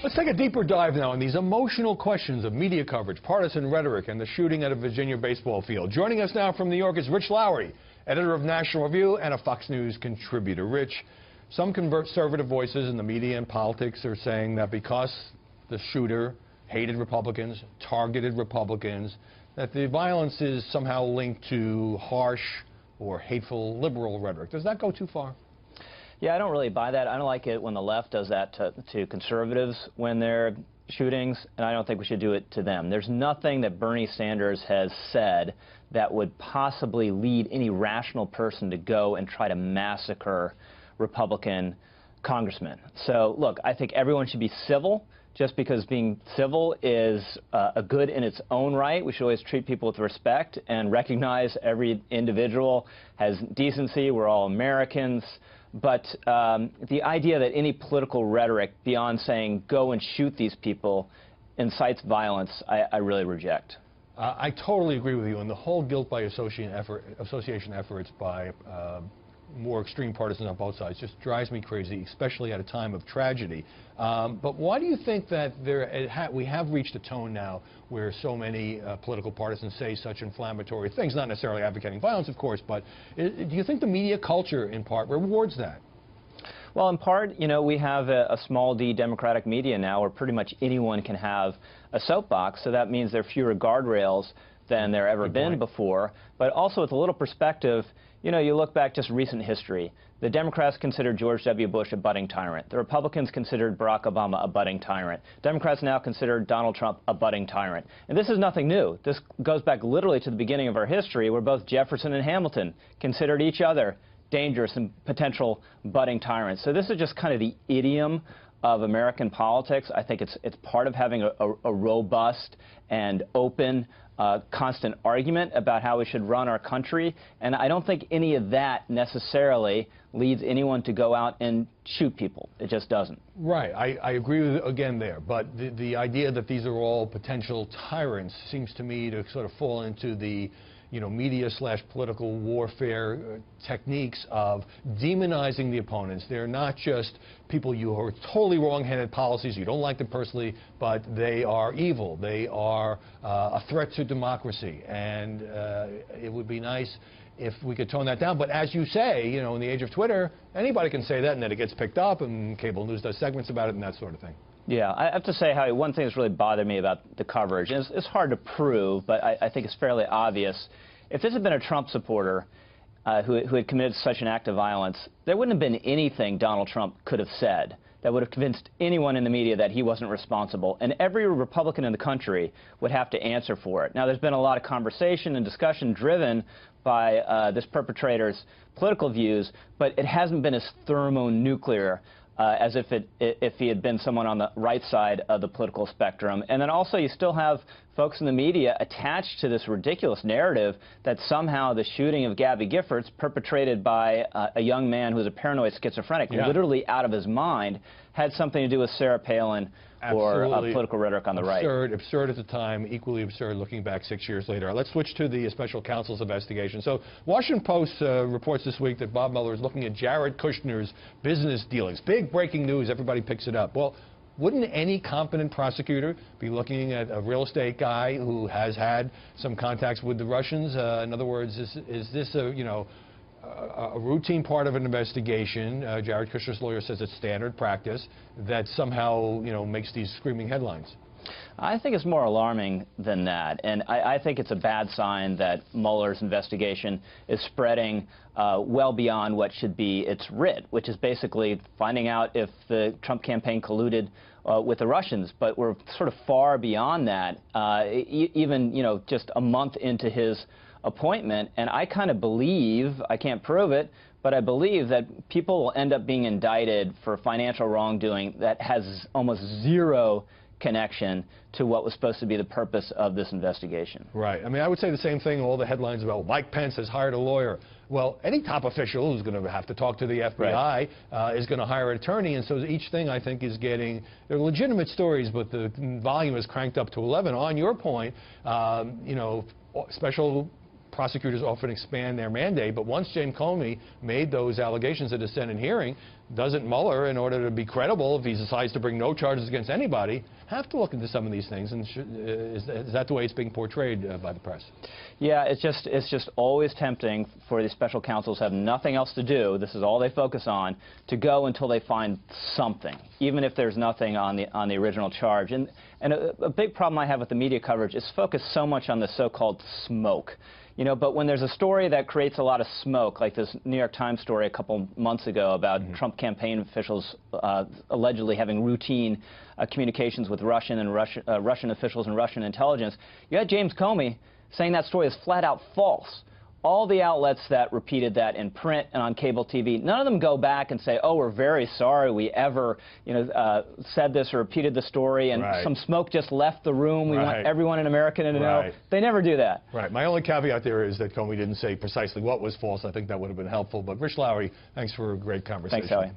Let's take a deeper dive now on these emotional questions of media coverage, partisan rhetoric, and the shooting at a Virginia baseball field. Joining us now from New York is Rich Lowry, editor of National Review and a Fox News contributor. Rich, some conservative voices in the media and politics are saying that because the shooter hated Republicans, targeted Republicans, that the violence is somehow linked to harsh or hateful liberal rhetoric. Does that go too far? Yeah, I don't really buy that. I don't like it when the left does that to conservatives when they're shootings, and I don't think we should do it to them. There's nothing that Bernie Sanders has said that would possibly lead any rational person to go and try to massacre Republican congressmen. So, look, I think everyone should be civil. Just because being civil is a good in its own right, we should always treat people with respect and recognize every individual has decency. We're all Americans. But the idea that any political rhetoric beyond saying go and shoot these people incites violence, I really reject. I totally agree with you. And the whole guilt by association efforts by more extreme partisans on both sides just drives me crazy, especially at a time of tragedy. But why do you think that we have reached a tone now where so many political partisans say such inflammatory things, not necessarily advocating violence, of course, but do you think the media culture, in part, rewards that? Well, in part, you know, we have a small d democratic media now where pretty much anyone can have a soapbox, so that means there are fewer guardrails than there ever been before. But also with a little perspective, you know, you look back just recent history. The Democrats considered George W. Bush a budding tyrant. The Republicans considered Barack Obama a budding tyrant. Democrats now consider Donald Trump a budding tyrant. And this is nothing new. This goes back literally to the beginning of our history, where both Jefferson and Hamilton considered each other dangerous and potential budding tyrants. So this is just kind of the idiom of American politics. I think it's part of having a robust and open constant argument about how we should run our country, and I don't think any of that necessarily leads anyone to go out and shoot people. It just doesn't. Right. I agree with you again there, but the idea that these are all potential tyrants seems to me to sort of fall into the media/political warfare techniques of demonizing the opponents. They're not just people who are totally wrong-headed policies, you don't like them personally, but they are evil. They are a threat to democracy. And it would be nice if we could tone that down. But as you say, you know, in the age of Twitter, anybody can say that, and then it gets picked up, and cable news does segments about it and that sort of thing. Yeah, I have to say, Howie, one thing that's really bothered me about the coverage, and it's hard to prove, but I think it's fairly obvious. If this had been a Trump supporter who had committed such an act of violence, there wouldn't have been anything Donald Trump could have said that would have convinced anyone in the media that he wasn't responsible. And every Republican in the country would have to answer for it. Now, there's been a lot of conversation and discussion driven by this perpetrator's political views, but it hasn't been as thermonuclear as if he had been someone on the right side of the political spectrum. And then also you still have folks in the media attached to this ridiculous narrative that somehow the shooting of Gabby Giffords, perpetrated by a young man who's a paranoid schizophrenic, literally out of his mind, had something to do with Sarah Palin or political rhetoric on the right. Absurd at the time, equally absurd looking back 6 years later. Let's switch to the special counsel's investigation. So, Washington Post reports this week that Bob Mueller is looking at Jared Kushner's business dealings. Big breaking news, everybody picks it up. Well, wouldn't any competent prosecutor be looking at a real estate guy who has had some contacts with the Russians? In other words, is this a routine part of an investigation? Jared Kushner's lawyer says it's standard practice that somehow, makes these screaming headlines. I think it's more alarming than that, and I think it's a bad sign that Mueller's investigation is spreading well beyond what should be its writ, which is basically finding out if the Trump campaign colluded with the Russians. But we're sort of far beyond that, even, just a month into his appointment, and I kind of believe, I can't prove it, but I believe that people will end up being indicted for financial wrongdoing that has almost zero connection to what was supposed to be the purpose of this investigation. Right. I mean, I would say the same thing, all the headlines about Mike Pence has hired a lawyer. Well, any top official who's going to have to talk to the FBI is going to hire an attorney, and so each thing, I think, is getting, they're legitimate stories, but the volume is cranked up to 11. On your point, special prosecutors often expand their mandate, but once James Comey made those allegations at a Senate hearing, doesn't Mueller, in order to be credible, if he decides to bring no charges against anybody, have to look into some of these things? And is that the way it's being portrayed by the press? Yeah, it's just always tempting for these special counsels who have nothing else to do, this is all they focus on, to go until they find something, even if there's nothing on the original charge. And a big problem I have with the media coverage is focused so much on the so-called smoke. You know, but when there's a story that creates a lot of smoke, like this New York Times story a couple months ago about Trump campaign officials allegedly having routine communications with Russian officials and Russian intelligence, you had James Comey saying that story is flat out false. All the outlets that repeated that in print and on cable TV, none of them go back and say, oh, we're very sorry we ever, said this or repeated the story, and some smoke just left the room. We want everyone in America to know. They never do that. Right. My only caveat there is that Comey didn't say precisely what was false. I think that would have been helpful. But Rich Lowry, thanks for a great conversation. Thanks, Howie.